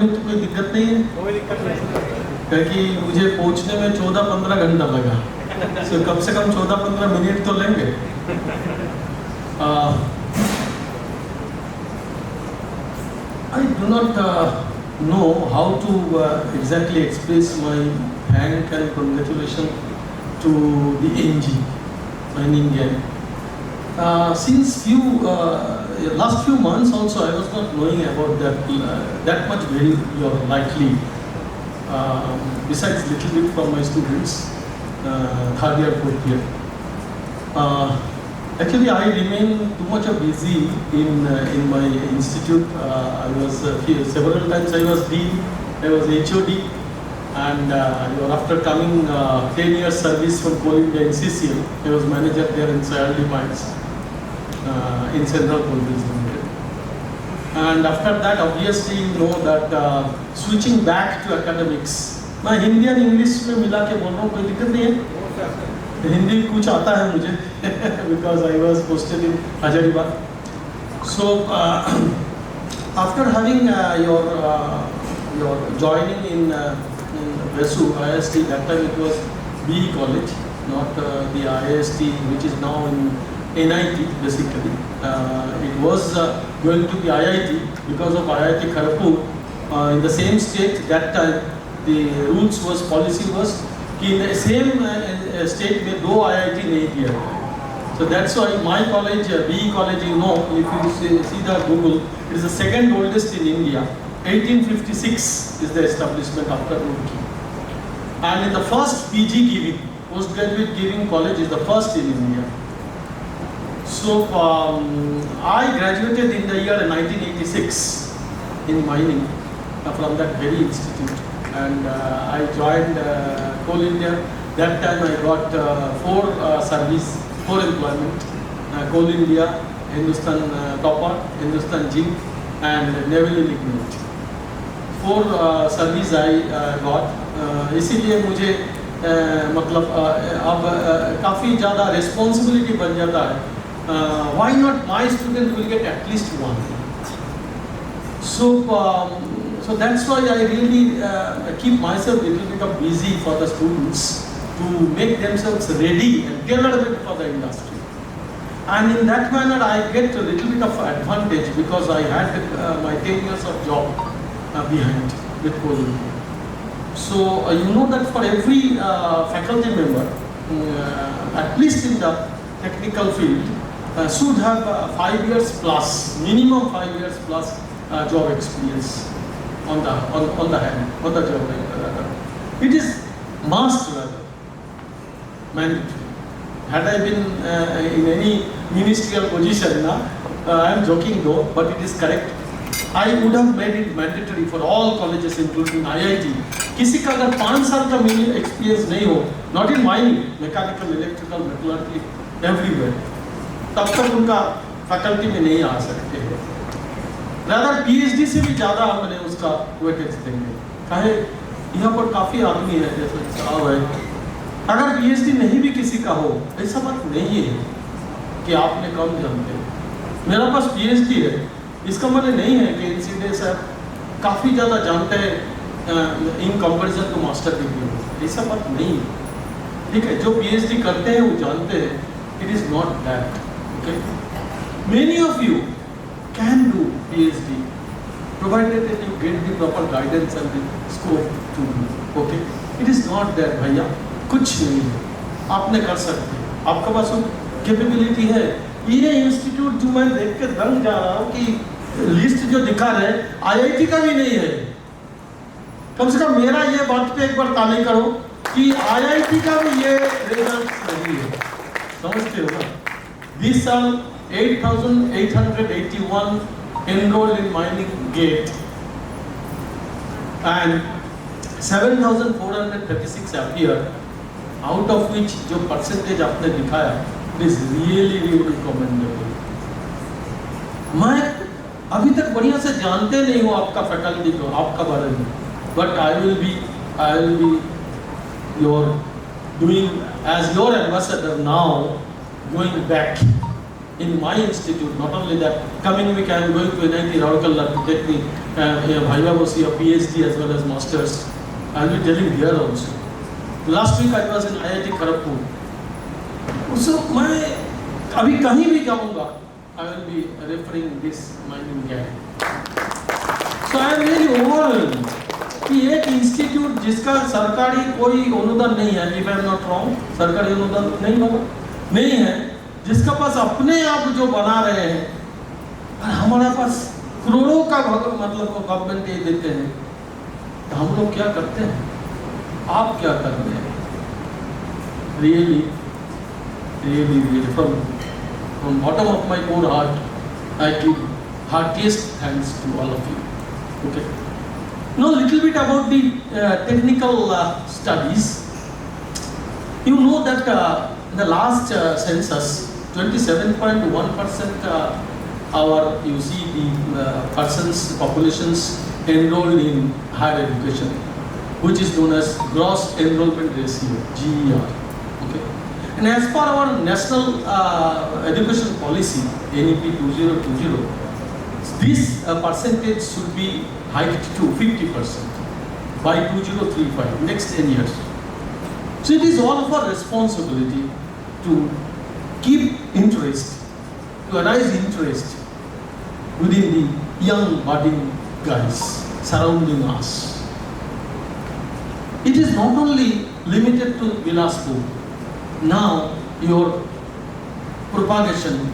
तो कोई दिक्कत नहीं है, कोई दिक्कत नहीं। क्योंकि मुझे पहुंचने में 14-15 घंटा लगा, तो कम से कम 14-15 मिनट तो लेंगे। I do not know how to exactly express my thank and congratulations to the NG, Mining Gang. Since last few months also, I was not knowing about that much very likely. Besides little bit from my students, third year, fourth year. Actually, I remain too much busy in my institute. I was several times I was dean, I was HOD, and after coming 10 years service from Coal India in CCL, I was manager there in Sayaldi Mines in Central Coal Fields Limited. And after that, obviously, you know that switching back to academics. मैं हिंदी और English में मिला के बोल रहा हूँ, कोई दिक्कत नहीं है। हिंदी कुछ आता है मुझे because I was posted in Hazaribagh. So after having your joining in VESU IST, that time it was BE College, not the IST which is now in NIT basically. It was going to be IIT because of IIT Kharagpur in the same state. That time the rules was policy was कि in the same state में दो IIT नहीं किया। So that's why my college, BE College, you know, if you see the Google, it is the second oldest in India. 1856 is the establishment after Roorkee. And in the first PG giving, postgraduate giving college is the first in India. So I graduated in the year 1986 in mining from that very institute, and I joined Coal India. That time I got four employment: Coal India, Hindustan Copper, Hindustan Zinc, and Neyveli Lignite. Four service I got. इसीलिए मुझे मतलब अब काफ़ी ज़्यादा responsibility बन जाता है. Why not my student will get at least one? So that's why I really keep myself a little bit of busy for the students to make themselves ready and tailor-made for the industry. And in that manner I get a little bit of advantage because I had my 10 years of job behind with Coal India. So you know that for every faculty member, at least in the technical field, should have 5 years plus, minimum 5 years plus job experience on the job. It is must rather mandatory. Had I been in any ministerial position, I am joking though, but it is correct. I would have made it mandatory for all colleges, including IIT. किसी का अगर 5 साल का minimum experience नहीं हो, not in mining, mechanical, electrical, metallurgy, everywhere, तब तक उनका फैकल्टी में नहीं आ सकते हैं. रादर PhD से भी ज़्यादा हमने उसका वेटेज देंगे. चाहे यहाँ पर काफ़ी आदमी है जैसे साहब है, अगर PhD नहीं भी किसी का हो, ऐसा बात नहीं है कि आपने कम जानते हैं. मेरा पास PhD है, इसका मतलब नहीं है कि NCDA सर काफ़ी ज़्यादा जानते हैं in comparison to master degree. ऐसा बात नहीं है. ठीक है, जो PhD करते हैं वो जानते हैं. It is not that. Okay, many of you can do PhD provided that you get the proper guidance and the scope to do. Okay, it is not that भैया कुछ नहीं है, आपने कर सकते हैं, आपका पास कैपेबिलिटी है. ये इंस्टीट्यूट जो मैं देख के दंग जा रहा हूँ कि लिस्ट जो दिखा रहे IIT का भी नहीं है. कम से कम मेरा ये बात पे एक बार ताली करो कि IIT का भी ये रिजल्ट नहीं है. समझते हो ना? This साल 8,881 enrolled in mining gate and 7,436 appeared, out of which जो परसेंटेज आपने दिखाया is really commendable. मैं अभी तक बढ़िया से जानते नहीं हूँ आपका फैकल्टी को, आपका बारे में, but I will be doing as your ambassador now, going back in my institute. Not only that, coming week I am going to NIT Rourkela to take the Bhaiva Bosi of PhD as well as Masters. I will be telling here also. Last week I was in IIT Kharagpur. So मैं अभी कहीं भी जाऊँगा, I will be referring this mining gang. So I am really overwhelmed कि एक institute जिसका सरकारी कोई अनुदान नहीं है, if I am not wrong, सरकारी अनुदान नहीं होगा, नहीं है, जिसका पास अपने आप जो बना रहे हैं, और हमारे पास करोड़ों का मतलब गवर्नमेंट ये देते हैं, तो हम लोग क्या करते हैं? आप क्या करते हैं? Really, from bottom of my core heart, I give heartiest thanks to all of you. Okay. Now, a little bit about the technical studies. You know that in the last census, 27.1% our, you see the populations enrolled in higher education, which is known as gross enrollment ratio, GER. Okay. And as per our national education policy, NEP 2020, this percentage should be hiked to 50% by 2035, next 10 years. So it is all of our responsibility to keep interest, to arise interest within the young budding guys surrounding us. It is not only limited to Bilaspur. Now your propagation,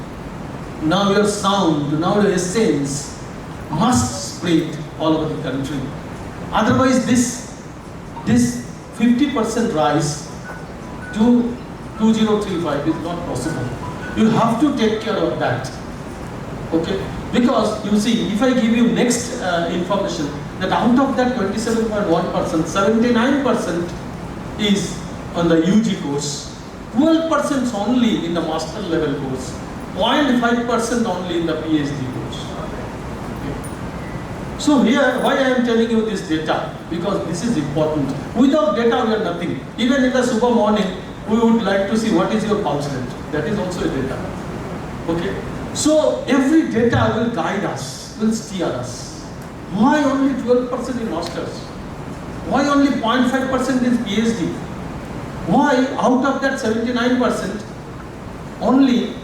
now your sound, now your essence must spread all over the country. Otherwise this 50% rise to 2035 is not possible. You have to take care of that. Okay? Because you see, if I give you next information, that out of that 27.1%, 79% is on the UG course, 12% only in the master level course, 0.5% only in the PhD course. Okay. So here, why I am telling you this data? Because this is important. Without data, we are nothing. Even in the super morning, we would like to see what is your pulse rate. That is also a data. Okay. So every data will guide us, will steer us. Why only 12% in masters? Why only 0.5% is PhD? Why out of that 79%, only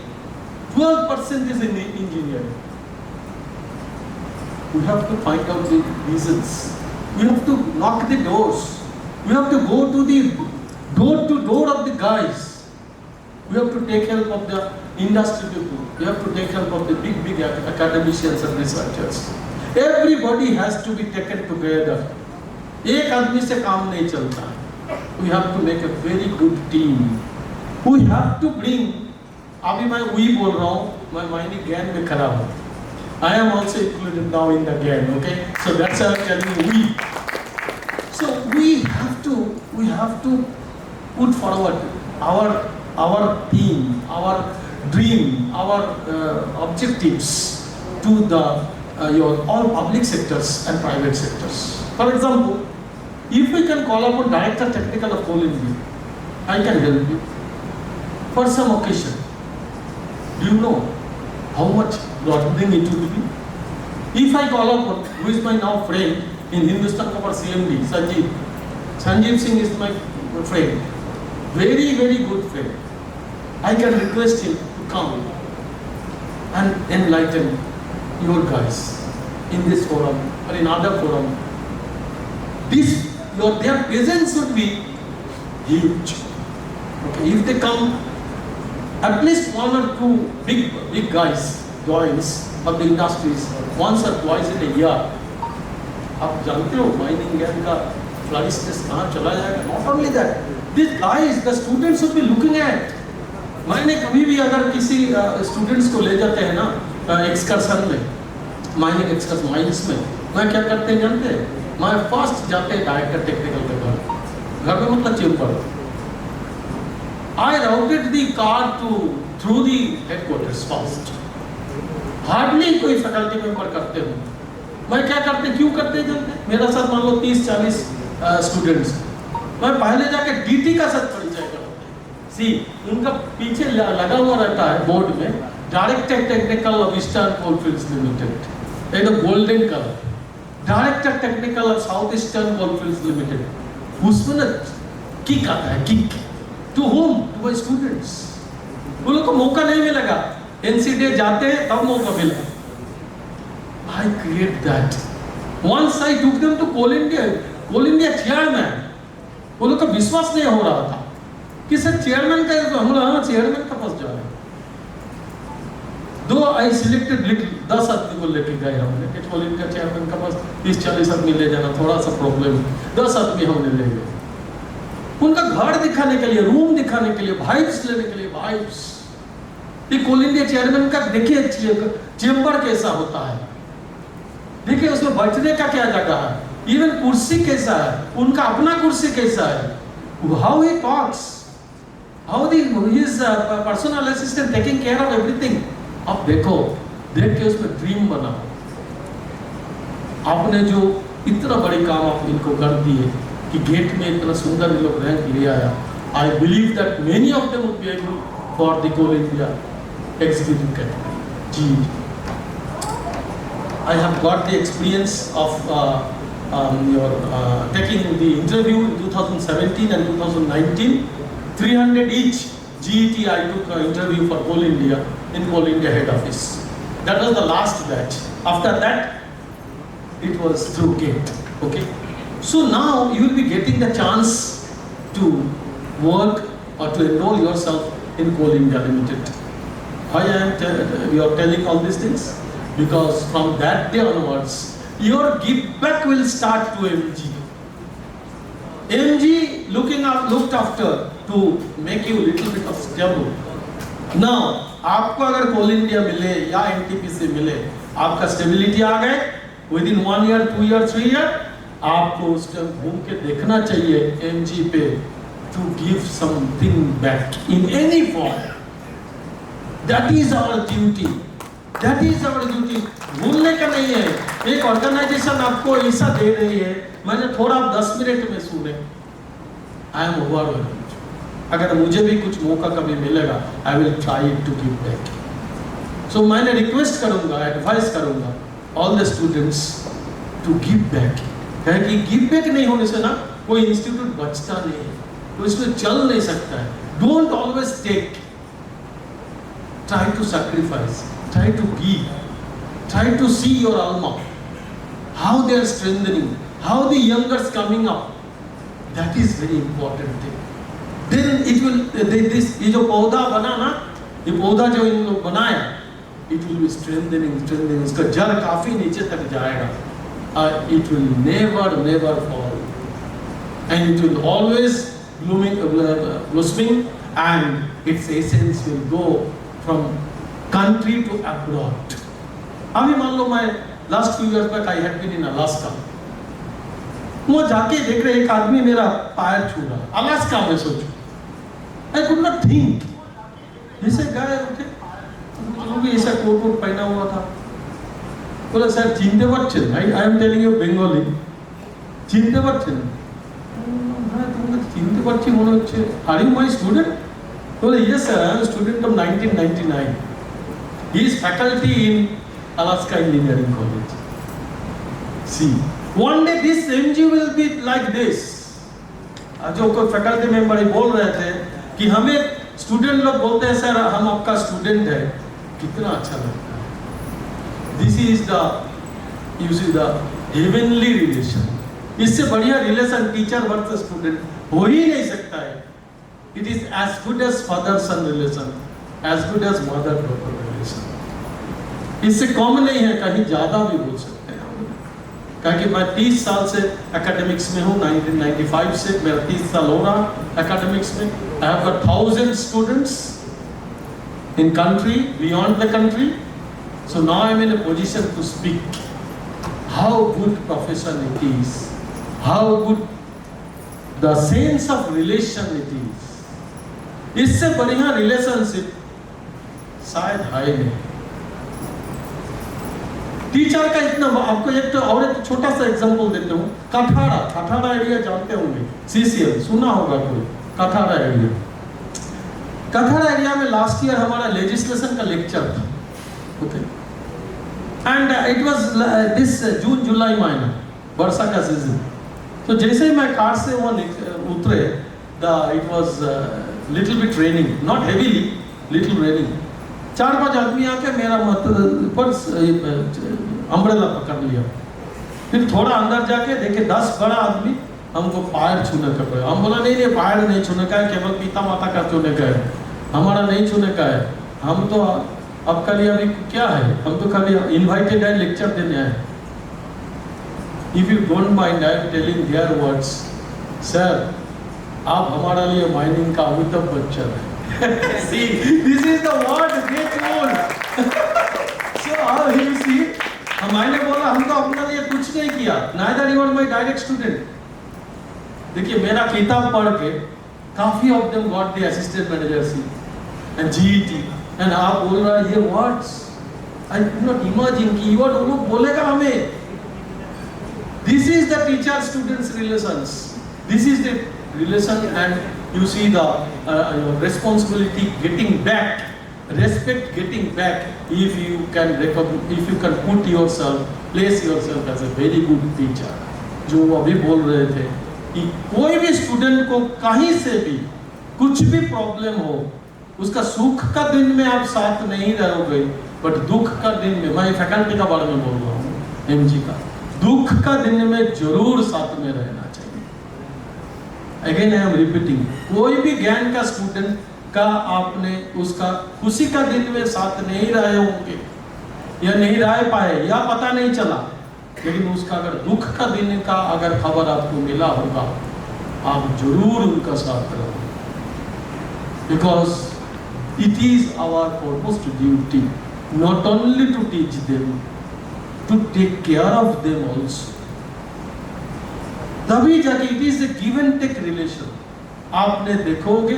12% is in engineering? We have to find out the reasons. We have to knock the doors. We have to go to the door of the guys. We have to take help of the industry people. We have to take help of the big academicians and researchers. Everybody has to be taken together. एक आदमी से काम नहीं चलता. We have to make a very good team. We have to bring. अभी मैं वही बोल रहा हूँ. मैं माइनिंग गैंग में खड़ा हूँ. I am also included now in the gang. Okay, so that's why I'm telling you we. So we have to put forward our theme, our dream, our objectives to the your all public sectors and private sectors. For example, if we can call upon Director Technical of Coal India, I can help you for some occasion. Do you know how much broadening it will be? If I call upon, who is my now friend in Hindustan Copper CMD, Sanjeev Singh is my friend, very good friend. I can request him to come and enlighten your guys in this forum or in other forum. Their presence would be huge. Okay, if they come, at least one or two big guys joins of the industries once or twice in a year. आप जानते हो mining gang का flourishness कहाँ चला जाएगा? Not only that, these guys, the students should be looking at. मैंने कभी भी अगर किसी स्टूडेंट्स को ले जाते हैं ना एक्सकर्सन में, माइनिंग एक्सकर्सन माइंस में, मैं क्या करते हैं जानते हैं? मैं फर्स्ट जाते हैं डायरेक्टर टेक्निकल के घर में मतलब chamber. I routed the car through the headquarters first. Hardly कोई फैकल्टी मेंबर करते हो. मैं क्या करते क्यों करते जानते? मेरा साथ मान लो 30-40 स्टूडेंट्स. मैं पहले जाके डीटी का साथ परिचय कराते. सी उनका पीछे लगा हुआ रहता है बोर्ड में Director Technical of Eastern Coalfields Limited, in a golden color. Director Technical of South Eastern Coalfields Limited. उसमें ना किक आता है, kick. To whom? To my students. वो लोग को मौका नहीं मिलेगा. NCDA जाते हैं तब मौका मिला. I create that. Once I took them to Coal India chairman. वो लोग का विश्वास नहीं हो रहा था कि सर चेयरमैन का, हम लोग हाँ चेयरमैन का पास जा रहे हैं. दो आई सिलेक्टेड लिटिल 10 आदमी को लेके गए हमने कि कोल इंडिया चेयरमैन का पास 30-40 आदमी ले जाना थोड़ा सा प्रॉब्लम. 10 आदमी हमने ले गए. उनका घर दिखाने के लिए, रूम दिखाने के लिए, वाइब्स लेने के लिए. वाइब्स ये कोल इंडिया चेयरमैन का देखिए चेंबर कैसा होता है, देखिए उसमें बैठने का क्या जगह है, इवन कुर्सी कैसा है, उनका अपना कुर्सी कैसा है, how he talks, how his personal assistant taking care of everything. अब देखो, देख के उसमें ड्रीम बना. आपने जो इतना बड़ी काम आप इनको कर दिए कि गेट में इतना सुंदर लोग रैंक ले आया. I believe that many of them would be able for the Coal India executive category. जी, I have got the experience of taking the interview in 2017 and 2019. 300 each GET I took interview for Coal India in Coal India head office. That was the last batch. After that, it was through GATE. Okay. So now you will be getting the chance to work or to enroll yourself in Coal India Limited. Why I am we are telling all these things? Because from that day onwards, your give back will start to MG. MG looked after to make you little bit of stable. Now, आपको अगर कोल India मिले या NTPC मिले, आपका stability आ गए, within 1 year, 2 year, 3 year, आपको उस time घूम के देखना चाहिए MG पे to give something back in any form. That is our duty. That is our duty. भूलने का नहीं है. एक ऑर्गेनाइजेशन आपको ऐसा दे रही है, मैंने थोड़ा 10 मिनट में सुने, I am overwhelmed. अगर मुझे भी कुछ मौका कभी मिलेगा, I will try to give back. So मैंने रिक्वेस्ट करूँगा, एडवाइस करूँगा all the students to give back. कहें कि give back नहीं होने से ना कोई इंस्टीट्यूट बचता नहीं है, तो इसमें चल नहीं सकता है. Don't always take. Try to sacrifice. Try to give, try to see your alma, how they are strengthening, how the youngers coming up. That is very important thing. Then it will this ये जो पौधा बना ना, ये पौधा जो इन लोग बनाया, it will be strengthening. इसका जड़ काफी नीचे तक जाएगा. It will never fall, and it will always blossoming, and its essence will go from country to abroad. अभी मान लो मैं last few years back I had been in Alaska. वो जाके देख रहे एक आदमी मेरा पैर छू रहा. अलास्का में सोचो. I could not think. जैसे गए उठे, वो भी ऐसा कोट पहना हुआ था. बोला सर चिंते Bachchan. I am telling you Bengali. चिंते बच्चन. हाँ तुम चिंते बच्ची होने अच्छे. Are you my student? बोले yes sir, I am a student of 1999. He is faculty in Alaska Engineering College. See, one day this MG will be like this. जो कोई faculty member बोल रहे थे कि हमें स्टूडेंट लोग बोलते हैं सर हम आपका स्टूडेंट है, कितना अच्छा लगता है. This is the heavenly relation. इससे बढ़िया रिलेशन टीचर वर्सेस स्टूडेंट हो ही नहीं सकता है. It is as good as father-son relation, as good as mother-daughter relation. इससे कम नहीं है, कहीं ज़्यादा भी बोल सकते हैं. क्योंकि मैं 30 साल से एकेडमिक्स में हूँ, 1995 से मेरा 30 साल हो रहा एकेडमिक्स में. I have got 1000 students in country, beyond the country. So now I am in a position to speak how good profession it is, how good the sense of relation it is. इससे बढ़िया relationship शायद है नहीं. Teacher का इतना, आपको एक और एक छोटा सा एग्जांपल देता हूँ. कठाड़ा एरिया जानते होंगे, CCL सुना होगा कोई. कठाड़ा एरिया कथार एरिया में लास्ट ईयर हमारा लेजिस्लेशन का लेक्चर था, okay, and it was this June July महीना, वर्षा का सीजन। तो जैसे ही मैं कार से वहाँ उतरे, it was little bit raining, not heavily, little raining. 4-5 आदमी आके मेरा अम्ब्रेला पकड़ लिया। फिर थोड़ा अंदर जाके देखे 10 बड़ा आदमी हमको पैर छूने का पड़ा। हम बोला नहीं नहीं, पैर नहीं छूने का है, केवल पिता माता का छूने का है, हमारा नहीं छूने का है। हम तो अब खाली अभी क्या है, हम तो खाली इनवाइटेड है, लेक्चर देने आए। If you don't mind, I am telling their words, sir आप हमारा लिए माइनिंग का अमिताभ बच्चन है। See, this is the word they told. So how you see, मैंने बोला हम तो अपने लिए कुछ नहीं किया, neither you are my direct student. देखिए मेरा किताब पढ़ के काफी of them got the assistant managership and GET, and आप बोल रहा है ये words, I could not imagine कि ये वर्ड वो लोग बोलेगा हमें। This is the teacher students relations, this is the relation, and you see the responsibility getting back, respect getting back, if you can put yourself, place yourself as a very good teacher। जो वो अभी बोल रहे थे कि कोई भी student को कहीं से भी कुछ भी प्रॉब्लम हो, उसका सुख का दिन में आप साथ नहीं रहोगे, बट दुख का दिन में, मैं फैकल्टी का बारे में बोल रहा हूँ, एमजी का, दुख का दिन में जरूर साथ में रहना चाहिए। अगेन आई एम रिपीटिंग, कोई भी ज्ञान का स्टूडेंट का आपने उसका खुशी का दिन में साथ नहीं रहे होंगे या नहीं रह पाए या पता नहीं चला, लेकिन उसका अगर दुख का दिन का अगर खबर आपको मिला होगा, आप जरूर उनका साथ रहो, because it is our foremost duty not only to teach them, to take care of them also. तभी जाके it is a give and take relation. आपने देखोगे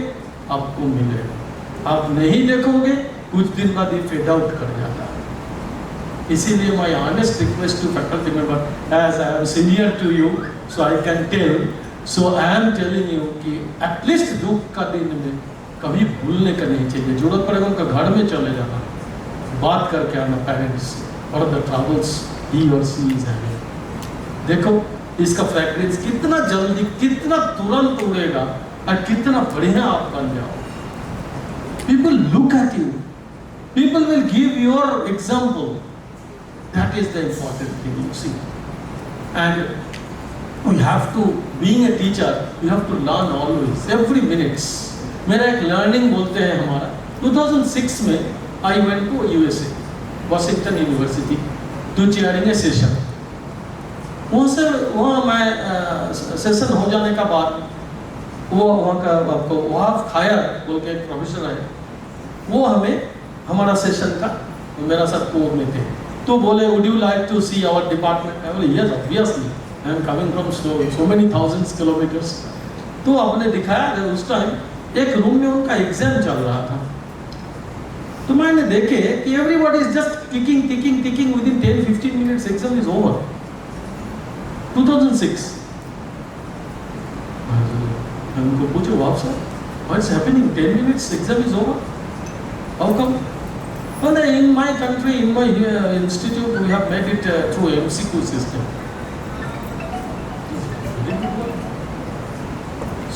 आपको मिलेगा, आप नहीं देखोगे कुछ दिन बाद ये फेड आउट कर जाता है। इसीलिए my honest request to faculty member, as I am senior to you, so I can tell, so I am telling you कि एटलीस्ट दुख का दिन में कभी भूलने का नहीं चाहिए। जरूरत पड़ेगा उनका घर में चले जाना, बात करके आना पेरेंट्स और द ट्रबल्स ही और सी इज हैविंग। देखो इसका फ्रेग्रेंस कितना जल्दी, कितना तुरंत उड़ेगा और कितना बढ़िया आप बन जाओ। People look at you, people will give your example. That is the important thing, you see. And we have to, being a teacher, you have to learn always, every minutes. मेरा एक learning बोलते हैं हमारा, 2006 में I went to USA, Washington University, to chairing a session. वहाँ मैं session हो जाने का बाद वो वहाँ का आपको वहाँ खाया बोल के एक प्रोफेसर आए, वो हमें हमारा सेशन का मेरा साथ कोर में थे, तो बोले would you like to see our department. I बोले yes obviously, I am coming from so many thousands kilometres. तो आपने दिखाया उस टाइम एक रूम में उनका एग्जाम चल रहा था, तो मैंने देखे कि everybody is just ticking ticking ticking, with in 10-15 minutes exam is over. 2006 हमको पूछो वाह sir, what's happening, 10 minutes exam is over, how come? Well, in my country, in my institute, we have made it through MCQ system.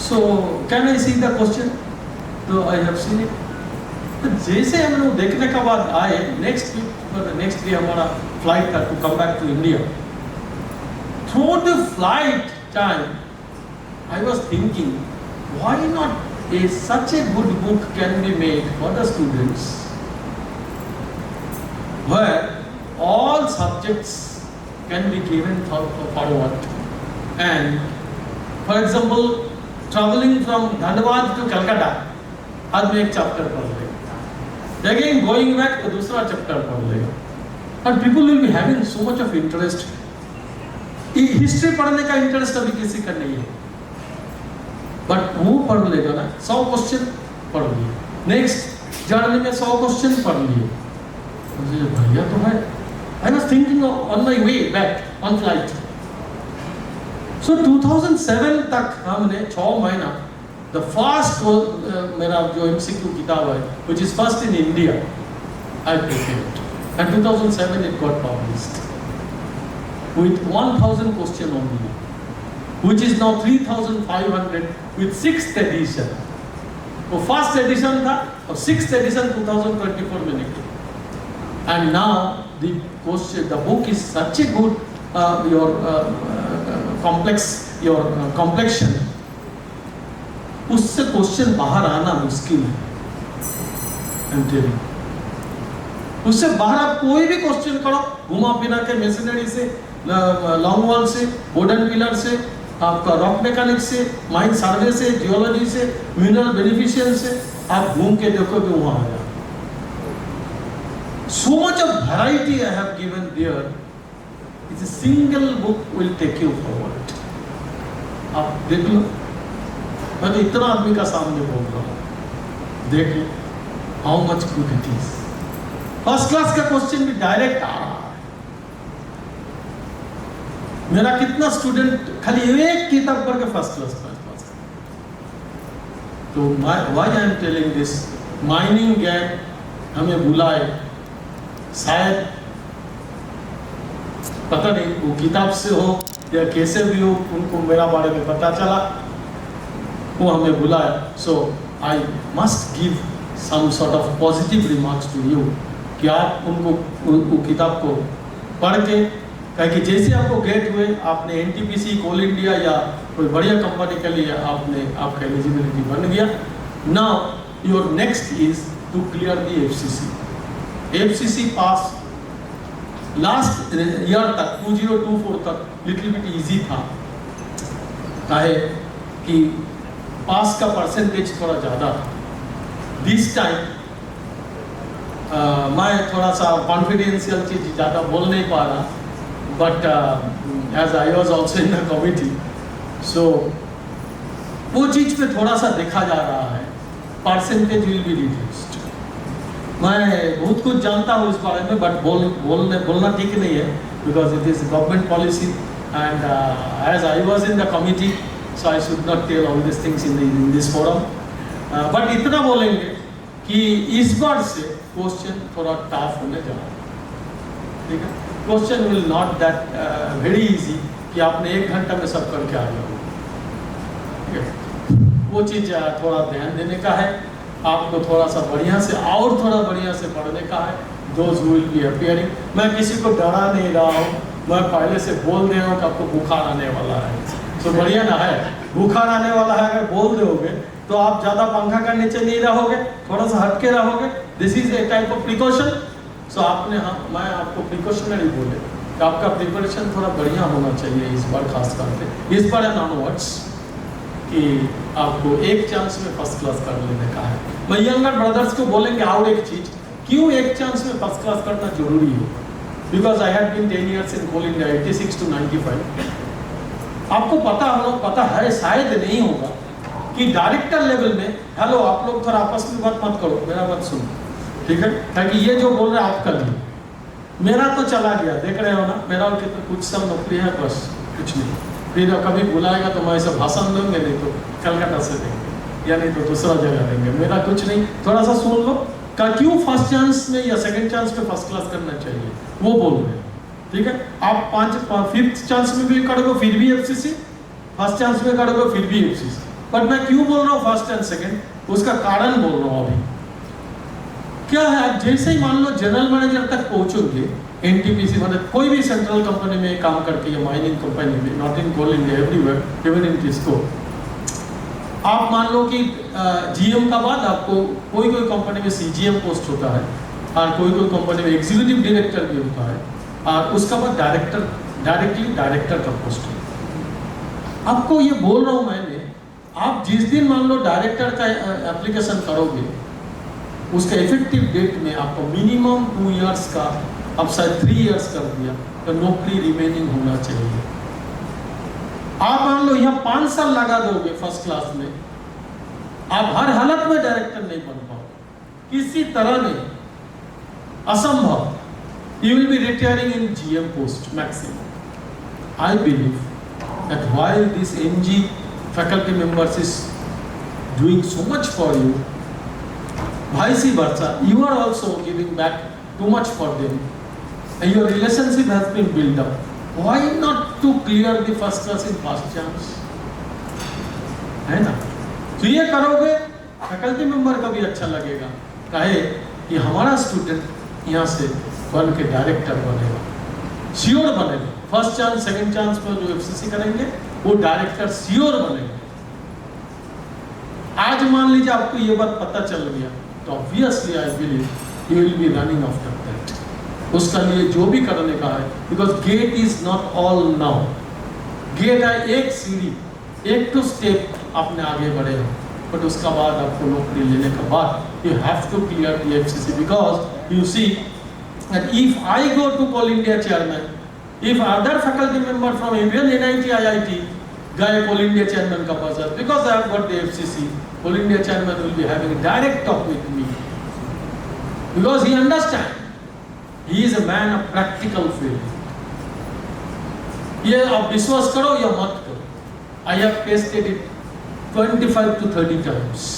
So can I see the question? So I have seen it. तो जैसे हम लोग देखने का बाद आए, next day हमारा flight था to come back to India. Through the flight time, I was thinking, why not such a good book can be made for the students, where all subjects can be given forward. And for example, traveling from Dhandwad to Calcutta, आज में एक chapter पढ़ लेगा, again going back तो दूसरा chapter पढ़ लेगा, and people will be having so much of interest. History पढ़ने का इंटरेस्ट अभी किसी का नहीं है, बट वो पढ़ लेगा ना, 100 क्वेश्चन पढ़ लिए, नेक्स्ट जर्नी में 100 क्वेश्चन पढ़ लिए, मुझे भैया तो है। I was thinking on my way back on flight. So 2007 तक हमने 6 महीना the first मेरा जो MCQ किताब है, which is first in India, I prepared, and 2007 it got published with 1,000 question only, which is now 3,500 with 6th edition. वो first edition था और 6th edition 2024 में निकली. And now the question, the book is such a good your complexion. उससे question बाहर आना मुश्किल है. I'm telling you. उससे बाहर आप कोई भी क्वेश्चन करो, घुमा फिरा के मेसनरी से, लॉन्ग वॉल से, वुडन पिलर से, आपका रॉक मैकेनिक्स से, माइन सर्वे से, जियोलॉजी से, मिनरल बेनिफिशियल से, आप घूम के देखोगे वहां आ जाए. So much of variety I have given there. It's a single book will take you forward. आप देख लो, मैं तो इतना आदमी का सामने बोल रहा हूँ, देख लो how much good it is. First class का क्वेश्चन भी डायरेक्ट आ रहा है. मेरा कितना स्टूडेंट खाली एक किताब पढ़ के फर्स्ट क्लास पास. तो why I am telling this, mining gang हमें बुलाए, शायद पता नहीं वो किताब से हो या कैसे भी हो, उनको मेरा बारे में पता चला, वो हमें बुलाया. So I must give some sort of positive remarks to you कि आप उनको वो किताब को पढ़ के, कि जैसे आपको गेट हुए, आपने एनटीपीसी, कोल इंडिया या कोई बढ़िया कंपनी के लिए आपका एलिजिबिलिटी बन गया. Now your next is to clear the FCC. FCC pass last year तक 2024 तक लिटिल बिट इजी था, काहे कि पास का परसेंटेज थोड़ा ज़्यादा था. दिस टाइम मैं थोड़ा सा कॉन्फिडेंशियल चीज़ ज़्यादा बोल नहीं पा रहा, but as I was also in the committee, so वो चीज़ पे थोड़ा सा देखा जा रहा है. Percentage will be reduced. मैं बहुत कुछ जानता हूँ इस बारे में, बट बोलना ठीक नहीं है, because it is government policy and as I was in the committee, so I should not tell all this things in this forum. But इतना बोलेंगे कि इस बार से क्वेश्चन थोड़ा टफ होने जा रहा है. ठीक है, question will not that very easy कि आपने 1 घंटा में सब करके आ जाओ. ठीक है, वो चीज़ थोड़ा ध्यान देने का है. आपको थोड़ा सा बढ़िया से और थोड़ा बढ़िया से पढ़ने का है. Those will be appearing. मैं किसी को डरा नहीं रहा हूँ, मैं पहले से बोल दे रहा हूँ कि आपको बुखार आने वाला है. तो बढ़िया ना है, बुखार आने वाला है अगर बोल दोगे तो आप ज़्यादा पंखा का नीचे नहीं रहोगे, थोड़ा सा हटके रहोगे. This is a type of precaution. So आपने, हाँ, मैं आपको प्रिकॉशनरी बोले कि आपका प्रिपरेशन थोड़ा बढ़िया होना चाहिए इस बार, खास करके इस बार एंड ऑनवर्ड्स, कि आपको एक चांस में फर्स्ट क्लास कर लेने का है. मैं यंगर ब्रदर्स को बोलेंगे और एक चीज, क्यों एक चांस में फर्स्ट क्लास करना जरूरी है. Because I have been 10 years in Coal India 86 to 95. आपको पता है शायद नहीं होगा कि डायरेक्टर लेवल में, हेलो आप लोग थोड़ा आपस में बात मत करो, मेरा बात सुनो, ठीक है, ताकि ये जो बोल रहे हैं आप कर लीजिए. मेरा तो चला गया, देख रहे हो ना, मेरा कितना कुछ सब नौकरी है, बस कुछ नहीं. फिर कभी बुलाएगा तो मैं ऐसा भाषण दूंगे, नहीं तो कलकत्ता से देंगे या नहीं तो दूसरा जगह देंगे. मेरा कुछ नहीं, थोड़ा सा सुन लो का क्यों फर्स्ट चांस में या सेकंड चांस पे फर्स्ट क्लास करना चाहिए, वो बोल रहे हैं. ठीक है, आप 5th चांस में भी करोगे फिर भी एफसीसी, फर्स्ट चांस में करोगे फिर भी एफसीसी. बट मैं क्यों बोल रहा हूँ फर्स्ट एंड सेकंड, उसका कारण बोल रहा हूँ. अभी क्या है, आप जैसे ही मान लो जनरल मैनेजर तक पहुंचोगे, एनटीपीसी मतलब कोई भी सेंट्रल कंपनी में काम करके या माइनिंग कंपनी में, not in Coal India, everywhere, even in Tisco, आप मान लो कि जीएम का बाद आपको कोई कंपनी में सीजीएम पोस्ट होता है, और कोई कंपनी में एग्जीक्यूटिव डायरेक्टर भी होता है, और उसका बाद डायरेक्टली डायरेक्टर का पोस्ट है. आपको ये बोल रहा हूँ मैंने, आप जिस दिन मान लो डायरेक्टर का एप्लीकेशन करोगे, उसका इफेक्टिव डेट में आपको मिनिमम 2 years का, अब शायद 3 years कर दिया, तो नौकरी रिमेनिंग होना चाहिए. आप मान लो यहाँ 5 साल लगा दोगे फर्स्ट क्लास में, आप हर हालत में डायरेक्टर नहीं बन पाओगे, किसी तरह नहीं, असंभव. You will be retiring in GM post maximum. I believe that while this NG faculty members is doing so much for you, vice versa, you are also giving back too much for them, and your relationship has been built up. Why not to clear the first class in first chance? है ना? तो ये करोगे, faculty member का भी अच्छा लगेगा, कहे कि हमारा स्टूडेंट यहाँ से बन के डायरेक्टर बनेगा, श्योर बनेगा। फर्स्ट चांस सेकंड चांस पर जो एफसीसी करेंगे वो डायरेक्टर श्योर बनेंगे। आज मान लीजिए आपको ये बात पता चल गया, तो obviously I believe you will be running after that. उसका लिए जो भी करने का है, because GATE is not all now. GATE है एक सीढ़ी, एक तो स्टेप आपने आगे बढ़े हो, बट उसका बाद आपको नौकरी लेने के बाद you have to clear the FCC, because you see that if I go to Coal India chairman, if other faculty member from even NIT, IIT gaya Coal India chairman ka person, because I have got the FCC, Coal India chairman will be having a direct talk with me, because he understand he is a man of practical field. ये आप विश्वास करो या मत करो, I have tasted it 25 to 30 times.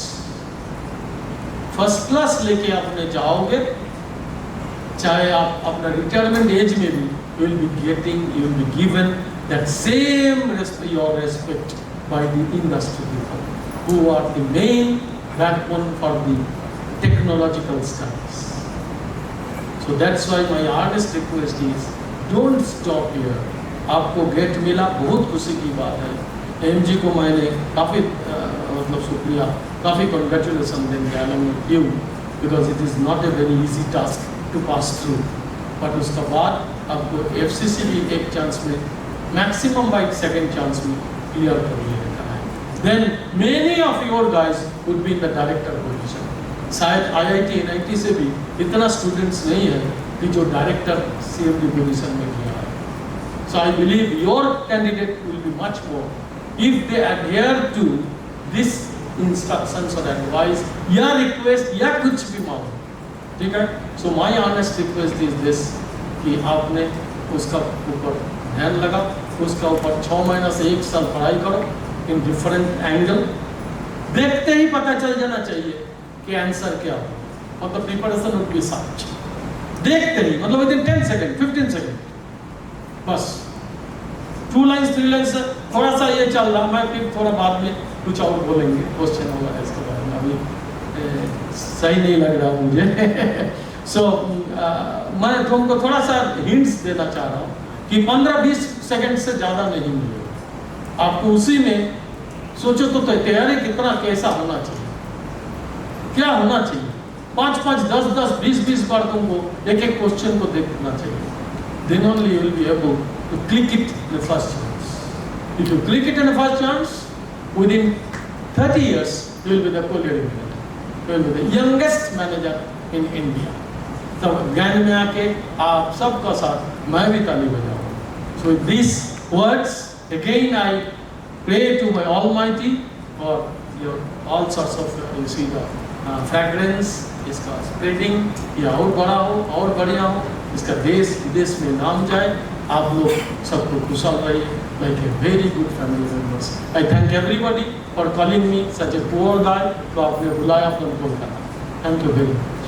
First class लेके आपने जाओगे, चाहे आप अपना रिटायरमेंट एज में भी you will be given that same your respect by the industry people who are the main backbone for the technological studies. So that's why my honest request is don't stop here. आपको gate मिला, बहुत खुशी की बात है। MG को मैंने काफ़ी मतलब शुक्रिया, काफ़ी कंग्रेचुलेसन देंगे along with you, because it is not a very easy task to pass through. But उसका बाद आपको एफसीसी भी एक चांस में, मैक्सिमम बाय सेकंड चांस में क्लियर कर लेने का है। Then many of your guys would be in the director position. शायद आईआईटी एनआईटी से भी इतना स्टूडेंट्स नहीं है कि जो डायरेक्टर सीएमडी पोजीशन में गया है। So I believe your candidate will be much more if they adhere to this instructions और एडवाइस या रिक्वेस्ट या कुछ भी मांगो, ठीक है। So my honest request is this कि आपने उसका ऊपर ध्यान लगा, उसका ऊपर 6 महीना से 1 साल पढ़ाई करो इन डिफरेंट एंगल। देखते ही पता चल जाना चाहिए कि आंसर क्या हो, मतलब प्रिपरेशन वुड बी सच। देखते ही, मतलब विद इन 10 सेकंड 15 सेकंड बस 2 लाइन्स 3 लाइन्स थोड़ा सा ये चल रहा, मैं फिर थोड़ा बाद में कुछ और बोलेंगे, क्वेश्चन होगा इसके बारे में, अभी सही नहीं लग रहा मुझे। सो मैं तुमको थोड़ा सा हिंट्स देना चाह रहा हूँ कि 15-20 सेकंड से ज़्यादा नहीं मिलेगा आपको। उसी में सोचो तो तैयारी कितना कैसा होना चाहिए, क्या होना चाहिए। 5-5, 10-10, 20-20 बार तुमको एक एक क्वेश्चन को देखना चाहिए। Then only you will be able to click it in the first chance. If you click it in the first chance, within 30 years you will be the colliery manager. You will be the youngest manager in India. तब ज्ञान में आके आप सबका साथ मैं भी ताली बजाऊँ। So these words again I pray to my Almighty for your all sorts of you see the fragrance, इसका spreading, ये और बड़ा हो और बढ़िया हो, इसका देश विदेश में नाम जाए, आप लोग सबको खुशहाल रहिए like a very good family members. I thank everybody for calling me such a poor guy, तो आपने बुलाया अपने को करना। Thank you very much.